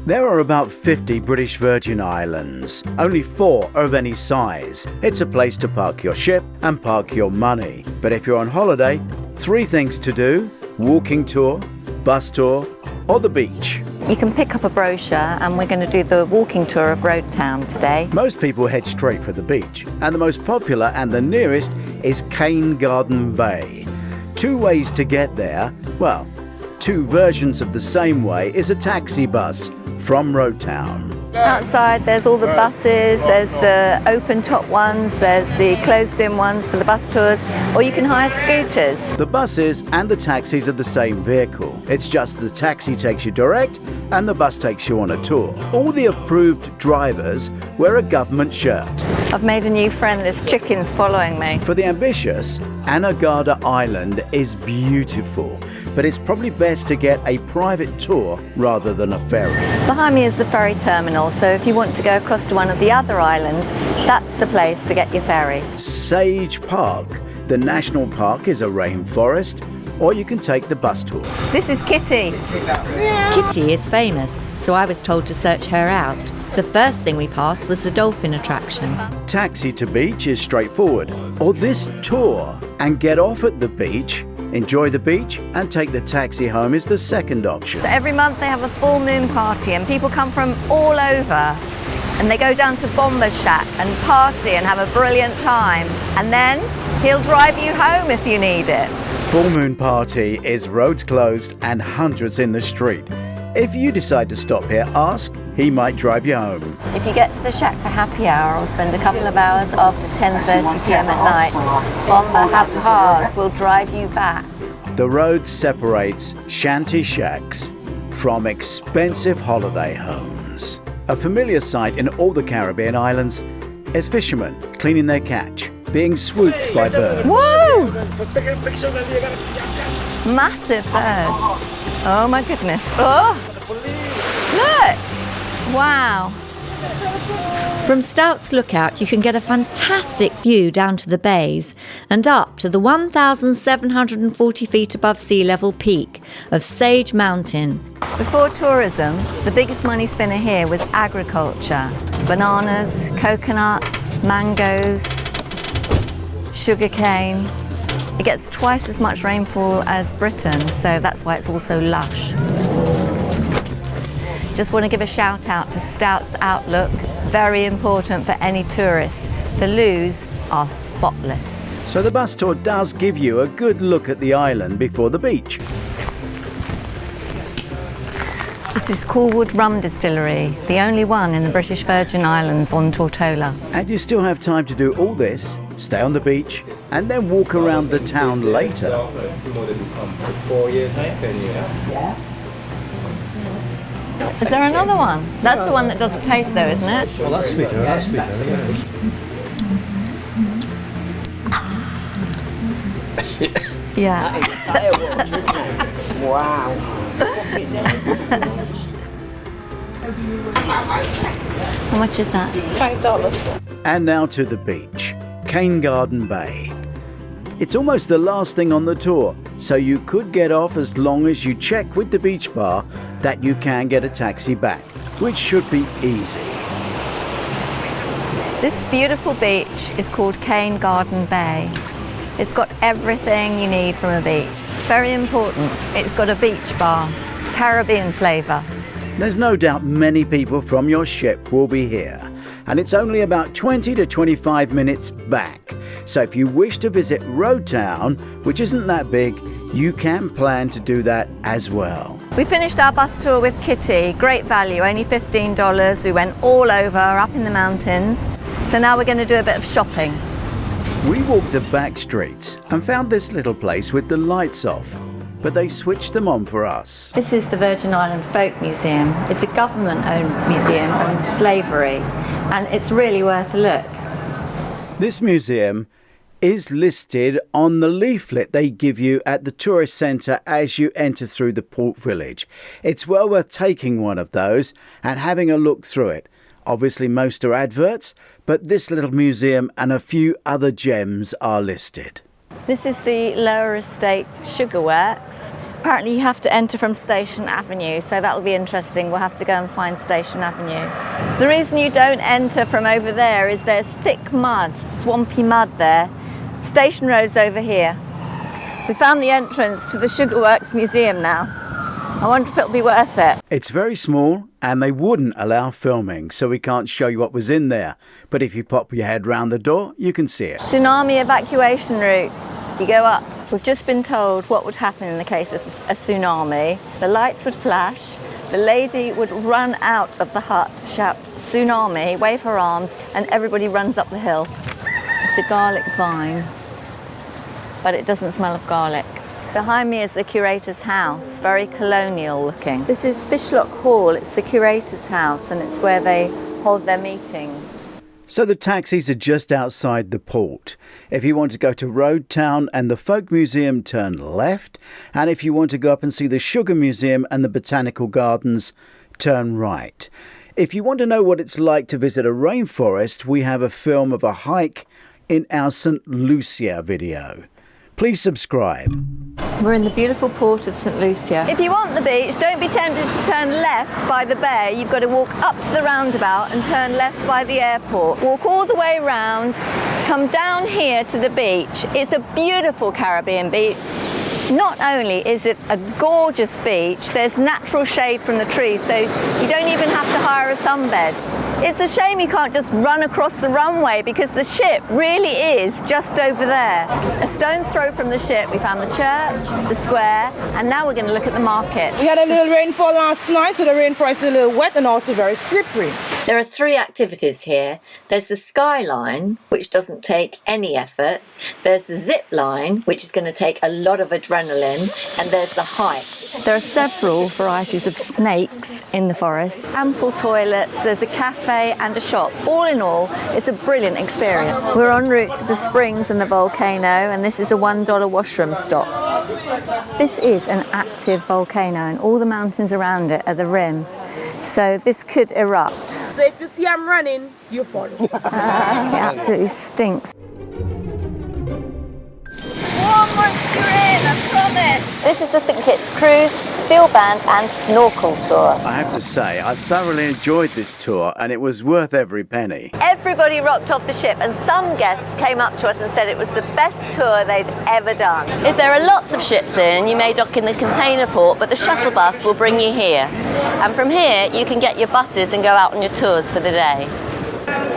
There are about 50 British Virgin Islands. Only 4 are of any size. It's a place to park your ship and park your money. But if you're on holiday, 3 things to do: walking tour, bus tour, or the beach. You can pick up a brochure, and we're going to do the walking tour of Road Town today. Most people head straight for the beach, and the most popular and the nearest is Cane Garden Bay. 2 ways to get there. Well, 2 versions of the same way is a taxi bus from Road Town. Outside there's all the buses, there's the open top ones, there's the closed in ones for the bus tours, or you can hire scooters. The buses and the taxis are the same vehicle. It's just the taxi takes you direct and the bus takes you on a tour. All the approved drivers wear a government shirt. I've made a new friend, there's chickens following me. For the ambitious, Antigua Island is beautiful, but it's probably best to get a private tour rather than a ferry. Behind me is the ferry terminal, so if you want to go across to one of the other islands, that's the place to get your ferry. Sage Park, the national park, is a rainforest, or you can take the bus tour. This is Kitty. Kitty is famous, so I was told to search her out. The first thing we passed was the dolphin attraction. Taxi to beach is straightforward, or this tour and get off at the beach, enjoy the beach and take the taxi home is the second option. So every month they have a full moon party and people come from all over and they go down to Bomba's shack and party and have a brilliant time, and then he'll drive you home if you need it. Full moon party is roads closed and hundreds in the street. If you decide to stop here, ask, he might drive you home. If you get to the shack for happy hour or spend a couple of hours after 10:30 p.m. at night, Bomba have cars will drive you back. The road separates shanty shacks from expensive holiday homes. A familiar sight in all the Caribbean islands is fishermen cleaning their catch, being swooped by birds. Woo! Massive birds. Oh my goodness. Oh! Look! Wow. From Stouts Look-out, you can get a fantastic view down to the bays and up to the 1,740 feet above sea level peak of Sage Mountain. Before tourism, the biggest money spinner here was agriculture. Bananas, coconuts, mangoes, sugarcane. It gets twice as much rainfall as Britain, so that's why it's also lush. Just want to give a shout out to Stouts Outlook, very important for any tourist. The loos are spotless. So the bus tour does give you a good look at the island before the beach. This is Callwood Run Distillery, the only one in the British Virgin Islands on Tortola. And you still have time to do all this, stay on the beach, and then walk around the town later. 4 years, 10 years. Is there another one? That's the one that doesn't taste though, isn't it? Well, that's sweeter, that's sweeter. Yeah. Wow. How much is that? $5. And now to the beach, Cane Garden Bay. It's almost the last thing on the tour, so you could get off as long as you check with the beach bar that you can get a taxi back, which should be easy. This beautiful beach is called Cane Garden Bay. It's got everything you need from a beach. Very important, it's got a beach bar, Caribbean flavour. There's no doubt many people from your ship will be here, and it's only about 20 to 25 minutes back. So if you wish to visit Road Town, which isn't that big, you can plan to do that as well. We finished our bus tour with Kitty, great value, only $15. We went all over, up in the mountains. So now we're going to do a bit of shopping. We walked the back streets and found this little place with the lights off, but they switched them on for us. This is the Virgin Island Folk Museum. It's a government-owned museum on slavery, and it's really worth a look. This museum is listed on the leaflet they give you at the tourist centre as you enter through the port village. It's well worth taking one of those and having a look through it. Obviously most are adverts, but this little museum and a few other gems are listed. This is the Lower Estate Sugar Works, Apparently you have to enter from Station Avenue, so that'll be interesting. We'll have to go and find Station Avenue. The reason you don't enter from over there is there's thick mud, swampy mud there. Station Road's over here. We found the entrance to the Sugar Works Museum now. I wonder if it'll be worth it. It's very small and they wouldn't allow filming, so we can't show you what was in there. But if you pop your head round the door, you can see it. Tsunami evacuation route. You go up. We've just been told what would happen in the case of a tsunami. The lights would flash, the lady would run out of the hut, shout tsunami, wave her arms, and everybody runs up the hill. It's a garlic vine, but it doesn't smell of garlic. Behind me is the curator's house, very colonial looking. This is Fishlock Hall, it's the curator's house, and it's where they hold their meetings. So the taxis are just outside the port. If you want to go to Road Town and the Folk Museum, turn left. And if you want to go up and see the Sugar Museum and the Botanical Gardens, turn right. If you want to know what it's like to visit a rainforest, we have a film of a hike in our St. Lucia video. Please subscribe. We're in the beautiful port of St. Lucia. If you want the beach, don't be tempted to turn left by the bay. You've got to walk up to the roundabout and turn left by the airport. Walk all the way round, come down here to the beach. It's a beautiful Caribbean beach. Not only is it a gorgeous beach, there's natural shade from the trees, so you don't even have to hire a sunbed. It's a shame you can't just run across the runway because the ship really is just over there. A stone's throw from the ship, we found the church, the square, and now we're going to look at the market. We had a little rainfall last night, so the rainforest is a little wet and also very slippery. There are 3 activities here. There's the skyline, which doesn't take any effort. There's the zip line, which is going to take a lot of adrenaline. And there's the hike. There are several varieties of snakes in the forest, ample toilets, there's a cafe and a shop. All in all, it's a brilliant experience. We're en route to the springs and the volcano, and this is a $1 washroom stop. This is an active volcano, and all the mountains around it are the rim. So this could erupt. So if you see I'm running, you follow. It absolutely stinks. Once you're in, I promise. This is the St. Kitts Cruise, Steel Band and Snorkel Tour. I have to say, I thoroughly enjoyed this tour and it was worth every penny. Everybody rocked off the ship and some guests came up to us and said it was the best tour they'd ever done. If there are lots of ships in, you may dock in the container port, but the shuttle bus will bring you here. And from here, you can get your buses and go out on your tours for the day.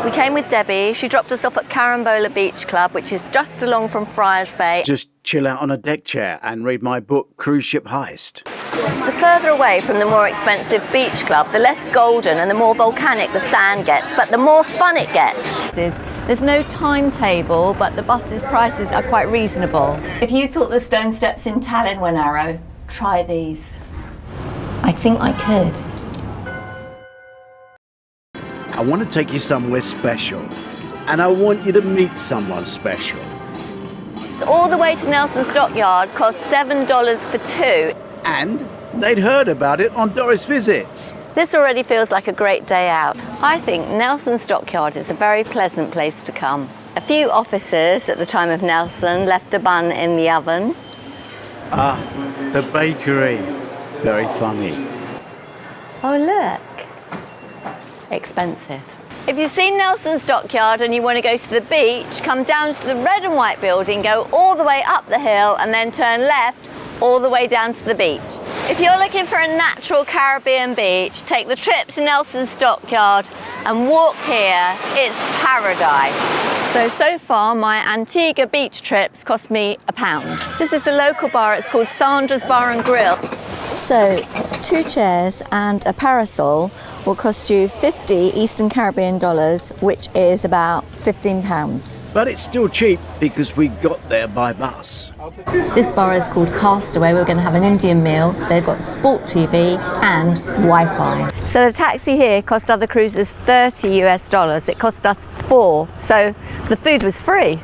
We came with Debbie. She dropped us off at Carambola Beach Club, which is just along from Friars Bay. Just chill out on a deck chair and read my book, Cruise Ship Heist. The further away from the more expensive beach club, the less golden and the more volcanic the sand gets, but the more fun it gets. There's no timetable, but the bus's prices are quite reasonable. If you thought the stone steps in Tallinn were narrow, try these. I think I could. I want to take you somewhere special, and I want you to meet someone special. All the way to Nelson's Dockyard costs $7 for 2. And they'd heard about it on Doris Visits. This already feels like a great day out. I think Nelson's Dockyard is a very pleasant place to come. A few officers at the time of Nelson left a bun in the oven. Ah, the bakery. Very funny. Oh, look. Expensive. If you've seen Nelson's Dockyard and you want to go to the beach, come down to the red and white building, go all the way up the hill and then turn left all the way down to the beach. If you're looking for a natural Caribbean beach, take the trip to Nelson's Dockyard and walk here. It's paradise. So far my Antigua beach trips cost me £1. This is the local bar, it's called Sandra's Bar and Grill. So 2 chairs and a parasol will cost you 50 Eastern Caribbean dollars, which is about £15. But it's still cheap because we got there by bus. This bar is called Castaway. We're going to have an Indian meal. They've got sport TV and Wi-Fi. So the taxi here cost other cruisers $30 US. It cost us $4. So the food was free.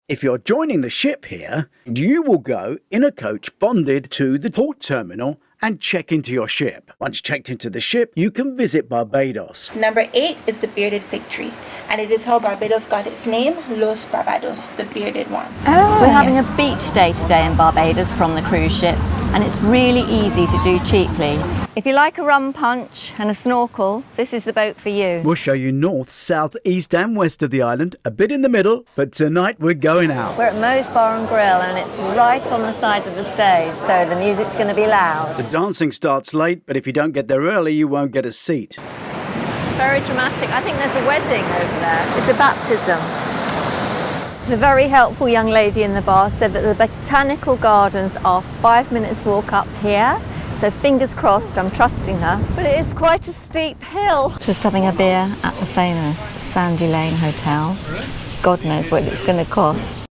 If you're joining the ship here, you will go in a coach bonded to the port terminal and check into your ship. Once checked into the ship, you can visit Barbados. Number 8 is the bearded fig tree, and it is how Barbados got its name, Los Barbados, the bearded one. We're having a beach day today in Barbados from the cruise ship. and it's really easy to do cheaply. If you like a rum punch and a snorkel, this is the boat for you. We'll show you north, south, east and west of the island, a bit in the middle, but tonight we're going out. We're at Moe's Bar and Grill and it's right on the side of the stage, so the music's going to be loud. The dancing starts late, but if you don't get there early, you won't get a seat. Very dramatic. I think there's a wedding over there. It's a baptism. The very helpful young lady in the bar said that the Botanical Gardens are 5 minutes walk up here. So fingers crossed, I'm trusting her. But it is quite a steep hill. Just having a beer at the famous Sandy Lane Hotel. God knows what it's going to cost.